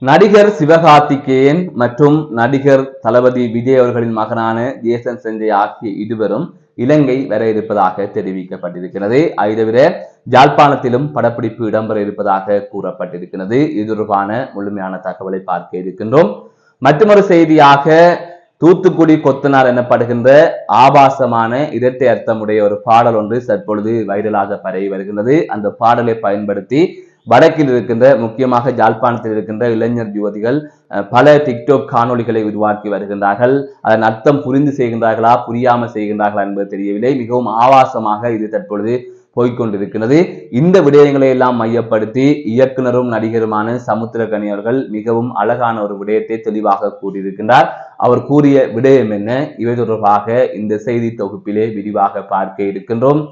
நடிகர் சிவகார்த்திகேயன் மற்றும் நடிகர் தளபதி விஜய் அவர்களின் மகனான ஜேசன் சஞ்சய் ஆகிய இருவரும் இலங்கை வர இருப்பதாக தெரிவிக்கப்பட்டிருக்கிறது. அதை தவிர யாழ்ப்பாணத்திலும் படப்பிடிப்பு இடம்பெற இருப்பதாக கூறப்பட்டிருக்கிறது. இது தொடர்பான முழுமையான தகவலை பார்க்க இருக்கின்றோம். மற்றொரு செய்தியாக தூத்துக்குடி கொத்தனார் எனப்படுகின்ற ஆபாசமான இரட்டை அர்த்தமுடைய ஒரு பாடல் ஒன்று தற்பொழுது வைரலாக பரவி வருகின்றது. அந்த பாடலை பயன்படுத்தி வடக்கில் இருக்கின்ற முக்கியமாக யாழ்ப்பாணத்தில் இருக்கின்ற இளைஞர் யுவதிகள் பல டிக்டாக் காணொலிகளை உருவாக்கி வருகின்றார்கள். அதன் அர்த்தம் புரிந்து செய்கின்றார்களா புரியாமல் செய்கின்றார்களா என்பது தெரியவில்லை. மிகவும் ஆபாசமாக இது தற்பொழுது போய்கொண்டிருக்கிறது. இந்த விடயங்களை எல்லாம் மையப்படுத்தி இயக்குனரும் நடிகருமான சமுத்திரகனி அவர்கள் மிகவும் அழகான ஒரு விடயத்தை தெளிவாக கூறியிருக்கின்றார். அவர் கூறிய விடயம் என்ன, இவை தொடர்பாக இந்த செய்தி தொகுப்பிலே விரிவாக பார்க்க இருக்கின்றோம்.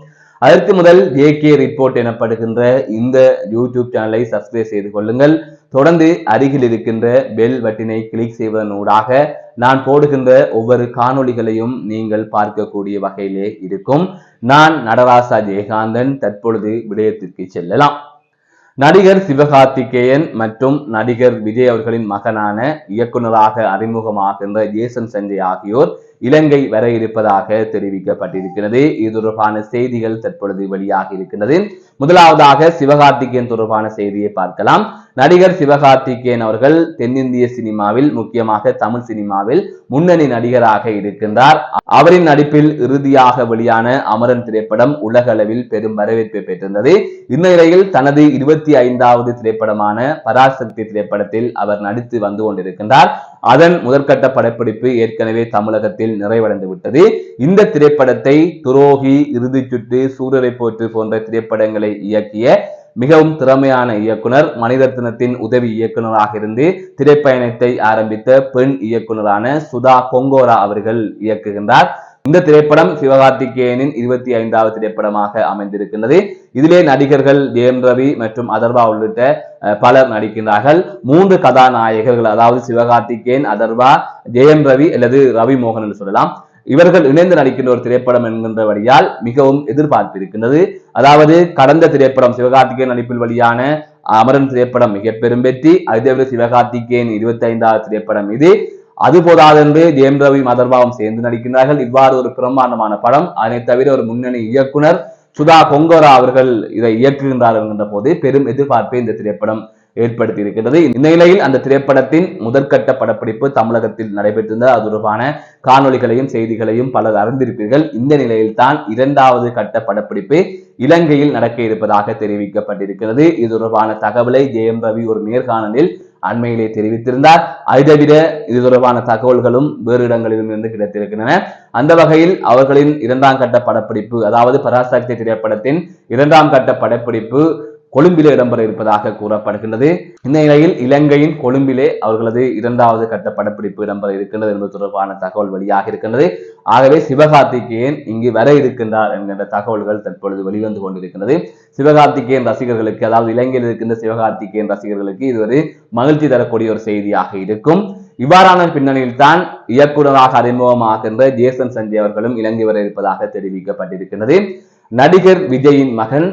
அதற்கு முதல் ஜேகே ரிப்போர்ட் எனப்படுகின்ற இந்த யூடியூப் சேனலை சப்ஸ்கிரைப் செய்து கொள்ளுங்கள். தொடர்ந்து அருகில் இருக்கின்ற பெல் பட்டினை கிளிக் செய்வதன் ஊடாக நான் போடுகின்ற ஒவ்வொரு காணொளிகளையும் நீங்கள் பார்க்கக்கூடிய வகையிலே இருக்கும். நான் நடராசா ஜெயகாந்தன். தற்பொழுது விடயத்திற்கு செல்லலாம். நடிகர் சிவகார்த்திகேயன் மற்றும் நடிகர் விஜய் அவர்களின் மகனான இயக்குநராக அறிமுகமாகின்ற ஜேசன் சஞ்சய் ஆகியோர் இலங்கை வர இருப்பதாக தெரிவிக்கப்பட்டிருக்கிறது. இது தொடர்பான செய்திகள் தற்பொழுது வெளியாகி இருக்கின்றது. முதலாவதாக சிவகார்த்திகேயன் தொடர்பான செய்தியை பார்க்கலாம். நடிகர் சிவகார்த்திகேயன் அவர்கள் தென்னிந்திய சினிமாவில் முக்கியமாக தமிழ் சினிமாவில் முன்னணி நடிகராக இருக்கின்றார். அவரின் நடிப்பில் இறுதியாக வெளியான அமரன் திரைப்படம் உலக அளவில் பெரும் வரவேற்பை பெற்றிருந்தது. இந்த நிலையில் தனது 25வது திரைப்படமான பராசக்தி திரைப்படத்தில் அவர் நடித்து வந்து கொண்டிருக்கின்றார். அதன் முதற்கட்ட படப்பிடிப்பு ஏற்கனவே தமிழகத்தில் நிறைவடைந்து விட்டது. இந்த திரைப்படத்தை துரோகி, இறுதி சுற்று, சூரரை போற்று போன்ற திரைப்படங்களை இயக்கிய மிகவும் திறமையான இயக்குனர், மணிரத்னத்தின் உதவி இயக்குநராக இருந்து திரைப்பயணத்தை ஆரம்பித்த பெண் இயக்குனரான சுதா கொங்கோரா அவர்கள் இயக்குகின்றார். இந்த திரைப்படம் சிவகார்த்திகேயனின் 25வது திரைப்படமாக அமைந்திருக்கின்றது. இதிலே நடிகர்கள் ஜெயம் ரவி மற்றும் அதர்வா உள்ளிட்ட பலர் நடிக்கின்றார்கள். 3 கதாநாயகர்கள், அதாவது சிவகார்த்திகேயன், அதர்வா, ஜெயம் ரவி அல்லது ரவி மோகன் என்று சொல்லலாம், இவர்கள் இணைந்து நடிக்கின்ற ஒரு திரைப்படம் என்கின்றபடியால் மிகவும் எதிர்பார்ப்பு இருக்கின்றது. அதாவது கடந்த திரைப்படம் சிவகார்த்திகேயன் நடிப்பில் வெளியான அமரன் திரைப்படம் மிக பெரும் வெற்றி. அதேபோல சிவகார்த்திகேயன் 25வது திரைப்படம் இது. அது போதாதென்று ஜெயம் ரவி அதர்வாவும் சேர்ந்து நடிக்கின்றார்கள். இவ்வாறு ஒரு பிரம்மாண்டமான படம். அதனை தவிர ஒரு முன்னணி இயக்குனர் சுதா கொங்கோரா அவர்கள் இதை இயக்குகின்றார் என்கின்ற போது பெரும் எதிர்பார்ப்பை இந்த திரைப்படம் ஏற்படுத்தி இருக்கின்றது. இந்த நிலையில் அந்த திரைப்படத்தின் முதற்கட்ட படப்பிடிப்பு தமிழகத்தில் நடைபெற்றிருந்த அது தொடர்பான காணொலிகளையும் செய்திகளையும் பலர் அறிந்திருப்பீர்கள். இந்த நிலையில் தான் 2வது கட்ட படப்பிடிப்பு இலங்கையில் நடக்க இருப்பதாக தெரிவிக்கப்பட்டிருக்கிறது. இது தொடர்பான தகவலை ஜெயம் ரவி ஒரு நேர்காணலில் அண்மையிலே தெரிவித்திருந்தார். அதை தவிர இது தொடர்பான தகவல்களும் வேறு இடங்களிலும் இருந்து கிடைத்திருக்கின்றன. அந்த வகையில் அவர்களின் 2ஆம் கட்ட படப்பிடிப்பு, அதாவது பராசக்தி திரைப்படத்தின் 2ஆம் கட்ட படப்பிடிப்பு கொழும்பிலே இடம்பெற இருப்பதாக கூறப்படுகின்றது. இந்த நிலையில் இலங்கையின் கொழும்பிலே அவர்களது 2வது கட்ட படப்பிடிப்பு இடம்பெற இருக்கின்றது என்பது தொடர்பான தகவல் வெளியாக இருக்கின்றது. ஆகவே சிவகார்த்திகேயன் இங்கு வர இருக்கின்றார் என்கின்ற தகவல்கள் தற்பொழுது வெளிவந்து கொண்டிருக்கின்றது. சிவகார்த்திகேயன் ரசிகர்களுக்கு, அதாவது இலங்கையில் இருக்கின்ற சிவகார்த்திகேயன் ரசிகர்களுக்கு இது ஒரு மகிழ்ச்சி தரக்கூடிய ஒரு செய்தியாக இருக்கும். இவ்வாறான பின்னணியில் தான் இயக்குநராக அறிமுகமாகின்ற ஜேசன் சஞ்சய் அவர்களும் இலங்கை வர இருப்பதாக தெரிவிக்கப்பட்டிருக்கின்றது. நடிகர் விஜயின் மகன்,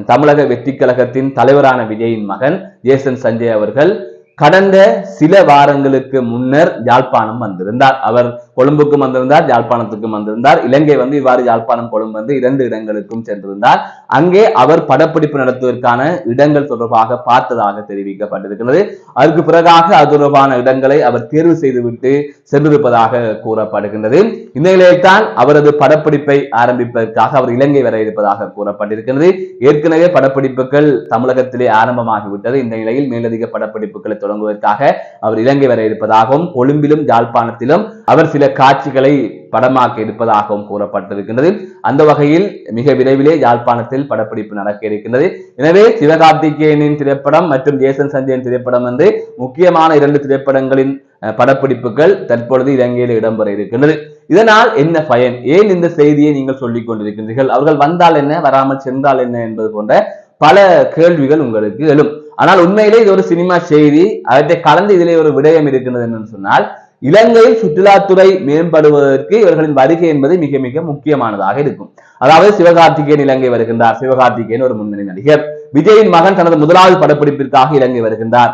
தமிழக வெற்றி கழகத்தின் தலைவரான விஜயின் மகன் ஜேசன் சஞ்சய் அவர்கள் கடந்த சில வாரங்களுக்கு முன்னர் யாழ்ப்பாணம் வந்திருந்தார். அவர் கொழும்புக்கும் வந்திருந்தார், யாழ்ப்பாணத்துக்கும் வந்திருந்தார். இலங்கை இவ்வாறு யாழ்ப்பாணம், கொழும்பு 2 இடங்களுக்கும் சென்றிருந்தார். அங்கே அவர் படப்பிடிப்பு நடத்துவதற்கான இடங்கள் தொடர்பாக பார்த்ததாக தெரிவிக்கப்பட்டிருக்கிறது. அதற்கு பிறகாக அது தொடர்பான இடங்களை அவர் தேர்வு செய்துவிட்டு சென்றிருப்பதாக கூறப்படுகின்றது. இந்த நிலையில் தான் அவரது படப்பிடிப்பை ஆரம்பிப்பதற்காக அவர் இலங்கை வர இருப்பதாக கூறப்பட்டிருக்கிறது. ஏற்கனவே படப்பிடிப்புகள் தமிழகத்திலே ஆரம்பமாகிவிட்டது. இந்த நிலையில் மேலதிக படப்பிடிப்புகளை தொடங்குவதற்காக அவர் இலங்கை வர இருப்பதாகவும் கொழும்பிலும் யாழ்ப்பாணத்திலும் அவர் சில காட்சிகளை படமாக்க இருப்பதாகவும் கூறப்பட்டிருக்கின்றது. அந்த வகையில் மிக விரைவிலே யாழ்ப்பாணத்தில் படப்பிடிப்பு நடக்க இருக்கின்றது. எனவே சிவகார்த்திகேயனின் திரைப்படம் மற்றும் ஜேசன் சஞ்சயின் திரைப்படம் என்று முக்கியமான 2 திரைப்படங்களின் படப்பிடிப்புகள் தற்பொழுது இலங்கையில் இடம்பெற இருக்கின்றது. இதனால் என்ன பயன்? ஏன் இந்த செய்தியை நீங்கள் சொல்லிக் கொண்டிருக்கின்றீர்கள்? அவர்கள் வந்தால் என்ன, வராமல் சென்றால் என்ன என்பது போன்ற பல கேள்விகள் உங்களுக்கு எழும். ஆனால் உண்மையிலே இது ஒரு சினிமா செய்தி. அவற்றை கலந்து இதிலே ஒரு விடயம் இருக்கின்றது என்று சொன்னால், இலங்கையில் சுற்றுலாத்துறை மேம்படுவதற்கு இவர்களின் வருகை என்பது மிக மிக முக்கியமானதாக இருக்கும். அதாவது சிவகார்த்திகேயன் இலங்கை வருகின்றார். சிவகார்த்திகேயன் ஒரு முன்னணி நடிகர். விஜயின் மகன் தனது முதலாவது படப்பிடிப்பிற்காக இலங்கை வருகின்றார்.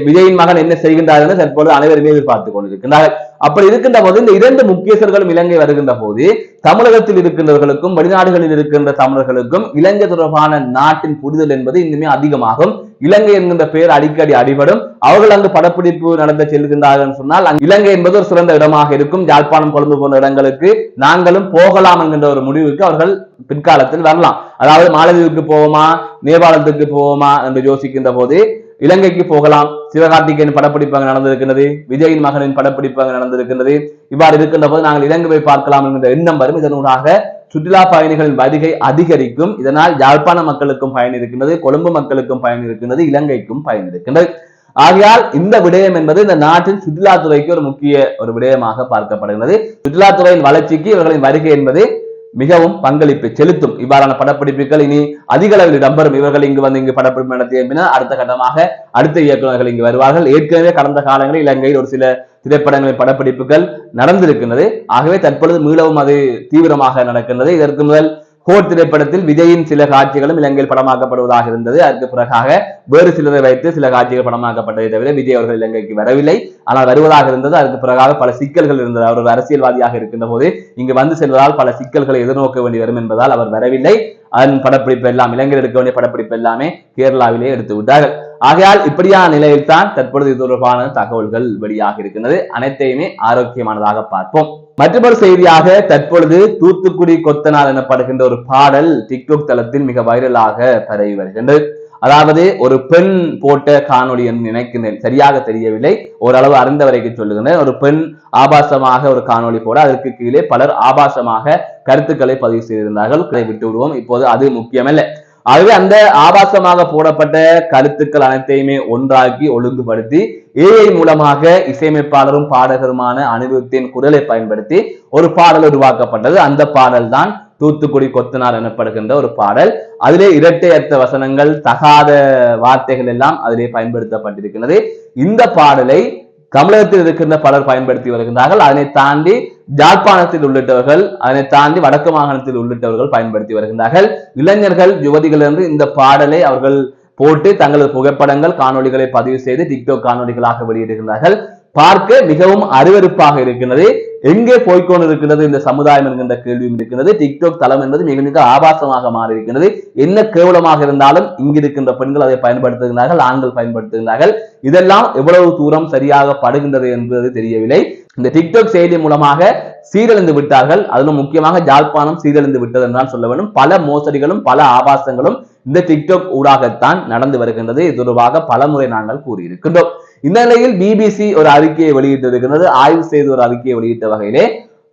விஜயின் மகன் என்ன செய்கின்றார் என்று தற்போது அனைவருமே எதிர்பார்த்துக் கொண்டிருக்கின்றார்கள். அப்படி இருக்கின்ற போது இந்த இரண்டு முக்கியஸ்தர்களும் இலங்கை வருகின்ற போது தமிழகத்தில் இருக்கின்றவர்களுக்கும் வெளிநாடுகளில் இருக்கின்ற தமிழர்களுக்கும் இலங்கை தொடர்பான நாட்டின் புரிதல் என்பது இன்னுமே அதிகமாகும். இலங்கை என்கின்ற பெயர் அடிக்கடி அடிபடும். அவர்கள் அங்கு படப்பிடிப்பு நடந்த செல்கின்றார்கள் சொன்னால் இலங்கை என்பது ஒரு சிறந்த இடமாக இருக்கும். யாழ்ப்பாணம், கொழும்பு போன்ற இடங்களுக்கு நாங்களும் போகலாம் என்கின்ற ஒரு முடிவுக்கு அவர்கள் பிற்காலத்தில் வரலாம். அதாவது மாலத்தீவுக்கு போவோமா, நேபாளத்துக்கு போவோமா என்று யோசிக்கின்ற போது இலங்கைக்கு போகலாம். சிவகார்த்திகேயன் படப்பிடிப்பு அங்கு நடந்திருக்கிறது, விஜயின் மகனின் படப்பிடிப்பு அங்கு நடந்திருக்கிறது. இவ்வாறு இருக்கின்ற போது நாங்கள் இலங்கை பார்க்கலாம் என்கின்ற எண்ணம் வரும். இதனூடாக சுற்றுலா பயணிகளின் வருகை அதிகரிக்கும். இதனால் யாழ்ப்பாண மக்களுக்கும் பயன் இருக்கின்றது, கொழும்பு மக்களுக்கும் பயன் இருக்கின்றது, இலங்கைக்கும் பயன் இருக்கின்றது. ஆகையால் இந்த விடயம் என்பது இந்த நாட்டின் சுற்றுலாத்துறைக்கு ஒரு முக்கிய ஒரு விடயமாக பார்க்கப்படுகிறது. சுற்றுலாத்துறையின் வளர்ச்சிக்கு இவர்களின் வருகை என்பது மிகவும் பங்களிப்பை செலுத்தும். இவ்வாறான படப்பிடிப்புகள் இனி அதிக அளவில் இடம்பெறும். இவர்கள் இங்கு வந்து இங்கு படப்பிடிப்பு நடத்திய அடுத்த கட்டமாக அடுத்த இயக்குநர்கள் இங்கு வருவார்கள். ஏற்கனவே கடந்த காலங்களில் இலங்கையில் ஒரு சில திரைப்படங்களின் படப்பிடிப்புகள் நடந்திருக்கின்றது. ஆகவே தற்பொழுது மீளவும் அது தீவிரமாக நடக்கின்றது. இதற்கு முதல் கோட் திரைப்படத்தில் விஜயின் சில காட்சிகளும் இலங்கையில் படமாக்கப்படுவதாக இருந்தது. அதற்கு பிறகாக வேறு சிலரை வைத்து சில காட்சிகள் படமாக்கப்பட்டதை தவிர விஜய் அவர்கள் இலங்கைக்கு வரவில்லை. ஆனால் வருவதாக இருந்தது. அதற்கு பிறகாக பல சிக்கல்கள் இருந்தது. அவர் ஒரு அரசியல்வாதியாக இருக்கின்ற போது இங்கு வந்து செல்வதால் பல சிக்கல்களை எதிர்நோக்க வேண்டி வரும் என்பதால் அவர் வரவில்லை. அதன் படப்பிடிப்பு எல்லாம் இலங்கையில் எடுக்க வேண்டிய படப்பிடிப்பு எல்லாமே கேரளாவிலே எடுத்து விட்டார்கள். ஆகையால் இப்படியான நிலையில் தான் தற்பொழுது இது தொடர்பான தகவல்கள் வெளியாக இருக்கின்றது. அனைத்தையுமே ஆரோக்கியமானதாக பார்ப்போம். மற்றொரு செய்தியாக தற்பொழுது தூத்துக்குடி கொத்தனார் எனப்படுகின்ற ஒரு பாடல் டிக்டாக் தளத்தில் மிக வைரலாக பரவி வருகின்றது. அதாவது ஒரு பெண் போட்ட காணொலி என்று நினைக்கின்றேன், சரியாக தெரியவில்லை, ஓரளவு அறிந்த வரைக்கும் சொல்லுகின்றேன். ஒரு பெண் ஆபாசமாக ஒரு காணொலி போட அதற்கு கீழே பலர் ஆபாசமாக கருத்துக்களை பதிவு செய்திருந்தார்கள். விட்டு விடுவோம், இப்போது அது முக்கியமல்ல. ஆகவே அந்த ஆபாசமாக போடப்பட்ட கருத்துக்கள் அனைத்தையுமே ஒன்றாக்கி ஒழுங்குபடுத்தி ஏஐ மூலமாக இசையமைப்பாளரும் பாடகருமான அனிருத்தின் குரலை பயன்படுத்தி ஒரு பாடல் உருவாக்கப்பட்டது. அந்த பாடல் தான் தூத்துக்குடி கொத்தனார் எனப்படுகின்ற ஒரு பாடல். அதிலே இரட்டை அர்த்த வசனங்கள், தகாத வார்த்தைகள் எல்லாம் அதிலே பயன்படுத்தப்பட்டிருக்கிறது. இந்த பாடலை தமிழகத்தில் இருக்கின்ற பலர் பயன்படுத்தி வருகின்றார்கள். அதனை தாண்டி யாழ்ப்பாணத்தில் உள்ளிட்டவர்கள், அதனை தாண்டி வடக்கு மாகாணத்தில் உள்ளிட்டவர்கள் பயன்படுத்தி வருகின்றார்கள். இளைஞர்கள், யுவதிகள் என்று இந்த பாடலை அவர்கள் போட்டு தங்களது புகைப்படங்கள், காணொலிகளை பதிவு செய்து டிக்டாக் காணொலிகளாக வெளியிடுகின்றார்கள். பார்க்க மிகவும் அருவருப்பாக இருக்கின்றது. எங்கே போய்கொண்டிருக்கிறது இந்த சமுதாயம் என்கின்ற கேள்வியும் இருக்கின்றது. டிக்டாக் தளம் என்பது மிக மிக ஆபாசமாக மாறி இருக்கின்றது. என்ன கேவலமாக இருந்தாலும் இங்கிருக்கின்ற பெண்கள் அதை பயன்படுத்துகிறார்கள், ஆண்கள் பயன்படுத்துகிறார்கள். இதெல்லாம் எவ்வளவு தூரம் சரியாக படுகின்றது என்பது தெரியவில்லை. இந்த டிக்டாக் செயலி மூலமாக சீரழிந்து விட்டார்கள். அதிலும் முக்கியமாக யாழ்ப்பாணம் சீரழிந்து விட்டது என்றால் சொல்ல வேண்டும். பல மோசடிகளும் பல ஆபாசங்களும் இந்த டிக்டாக் ஊடாகத்தான் நடந்து வருகின்றது. இது தொடர்பாக பல முறை நாங்கள் கூறியிருக்கின்றோம். இந்த நிலையில் பிபிசி ஒரு அறிக்கையை வெளியிட்டிருக்கிறது. ஆய்வு செய்து ஒரு அறிக்கையை வெளியிட்ட வகையிலே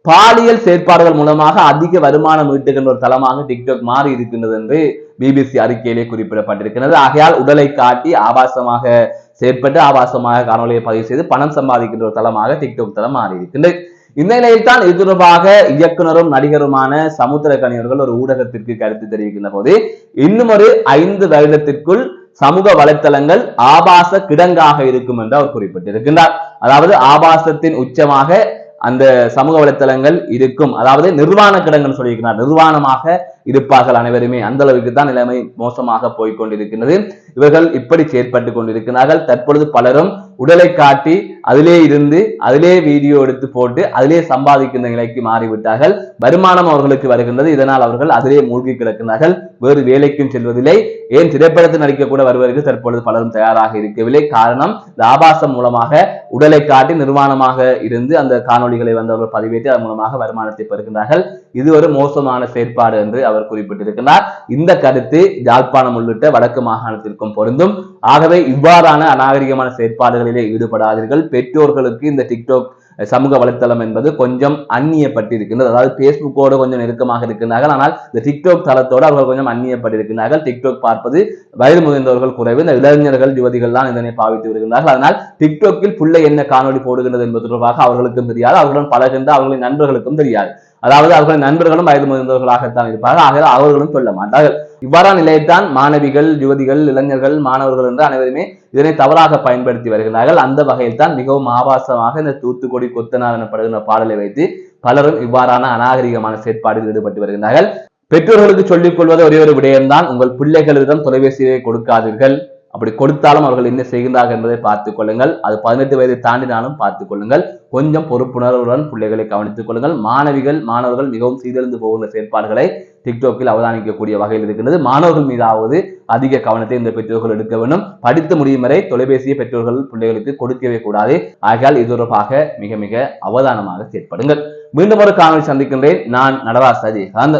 பாலியல் செயற்பாடுகள் மூலமாக அதிக வருமானம் ஈட்டுகின்ற ஒரு தளமாக டிக்டாக் மாறி இருக்கின்றது என்று பிபிசி அறிக்கையிலே குறிப்பிடப்பட்டிருக்கிறது. ஆகையால் உடலை காட்டி ஆபாசமாக செயற்பட்டு ஆபாசமாக காணொலியை பதிவு செய்து பணம் சம்பாதிக்கின்ற ஒரு தளமாக டிக்டாக் தளம் மாறி இருக்கின்றது. இந்த நிலையில் தான் இது தொடர்பாக இயக்குனரும் நடிகருமான சமுத்திரக்கனி அவர்கள் ஒரு ஊடகத்திற்கு கருத்து தெரிவிக்கின்ற போது இன்னும் ஒரு 5 வருடத்திற்குள் சமூக வலைத்தளங்கள் ஆபாச கிடங்காக இருக்கும் என்று அவர் குறிப்பிட்டிருக்கின்றார். அதாவது ஆபாசத்தின் உச்சமாக அந்த சமூக வலைத்தளங்கள் இருக்கும். அதாவது நிர்வாண கிடங்குன்னு சொல்லியிருக்கிறார். நிர்வாணமாக இருப்பார்கள் அனைவருமே. அந்த அளவுக்கு தான் நிலைமை மோசமாக போய்கொண்டிருக்கிறது. இவர்கள் இப்படி செயற்பட்டு கொண்டிருக்கிறார்கள். தற்பொழுது பலரும் உடலை காட்டி அதிலே இருந்து அதிலே வீடியோ எடுத்து போட்டு அதிலே சம்பாதிக்கின்ற நிலைக்கு மாறிவிட்டார்கள். வருமானம் அவர்களுக்கு வருகின்றது. இதனால் அவர்கள் அதிலே மூழ்கி கிடக்கிறார்கள். வேறு வேலைக்கும் செல்வதில்லை. ஏன் திரைப்படத்தில் நடிக்க கூட வருவதற்கு தற்பொழுது பலரும் தயாராக இருக்கவில்லை. காரணம், இந்த ஆபாசம் மூலமாக உடலை காட்டி நிர்வாணமாக இருந்து அந்த காணொலிகளை வந்தவர்கள் பதிவேற்றி அதன் மூலமாக வருமானத்தை பெறுகின்றார்கள். இது ஒரு மோசமான செயற்பாடு என்று அவர் குறிப்பிட்டிருக்கிறார். இந்த கருத்து யாழ்ப்பாணம் உள்ளிட்ட வடக்கு மாகாணத்திற்கும் பொருந்தும். ஆகவே இவ்வாறான அநாகரிகமான செயற்பாடுகளிலே ஈடுபடாதீர்கள். பெற்றோர்களுக்கு இந்த டிக்டாக் சமூக வலைத்தளம் என்பது கொஞ்சம் அந்நியப்பட்டிருக்கின்றது. அதாவது பேஸ்புக்கோடு கொஞ்சம் நெருக்கமாக இருக்கிறார்கள். ஆனால் இந்த டிக்டாக் தளத்தோடு அவர்கள் கொஞ்சம் அந்நியப்பட்டிருக்கிறார்கள். டிக்டாக் பார்ப்பது வயது முதிர்ந்தவர்கள் குறைவு. இந்த இளைஞர்கள், யுவதிகள் தான் இதனை பாவித்து வருகின்றார்கள். அதனால் டிக்டாக்கில் புள்ளை என்ன காணொலி போடுகிறது என்பது தொடர்பாக அவர்களுக்கும் தெரியாது, அவர்களுடன் பழகின்ற அவர்களின் நண்பர்களுக்கும் தெரியாது. அதாவது அவர்களின் நண்பர்களும் வயது முதிர்ந்தவர்களாகத்தான் இருப்பார்கள். ஆக அவர்களும் சொல்ல மாட்டார்கள். இவ்வாறான நிலையத்தான் மாணவிகள், யுவதிகள், இளைஞர்கள், மாணவர்கள் என்று அனைவருமே இதனை தவறாக பயன்படுத்தி வருகிறார்கள். அந்த வகையில் தான் மிகவும் ஆபாசமாக இந்த தூத்துக்குடி கொத்தனார் எனப்படுகின்ற பாடலை வைத்து பலரும் இவ்வாறான அநாகரிகமான செயற்பாடுகளில் ஈடுபட்டு வருகிறார்கள். பெற்றோர்களுக்கு சொல்லிக் கொள்வது ஒரே ஒரு விடயம்தான், உங்கள் பிள்ளைகளிடம் தொலைபேசியை கொடுக்காதீர்கள். அப்படி கொடுத்தாலும் அவர்கள் என்ன செய்கின்றார்கள் என்பதை பார்த்துக் கொள்ளுங்கள். அது 18 வயதை தாண்டினாலும் பார்த்துக் கொள்ளுங்கள். கொஞ்சம் பொறுப்புணர்வுடன் பிள்ளைகளை கவனித்துக் கொள்ளுங்கள். மாணவர்கள் மிகவும் சீரழிந்து போகின்ற செயற்பாடுகளை டிக்டாக்கில் அவதானிக்கக்கூடிய வகையில் இருக்கின்றது. மாணவர்கள் மீதாவது அதிக கவனத்தை இந்த பெற்றோர்கள் எடுக்க வேண்டும். படித்து முடியும் வரை தொலைபேசியை பெற்றோர்கள் பிள்ளைகளுக்கு கொடுக்கவே கூடாது. ஆகையால் இது தொடர்பாக மிக மிக அவதானமாக செயற்படுங்கள். மீண்டும் ஒரு காணொலி சந்திக்கின்றேன். நான் நடராஜ் அஜயகாந்த்.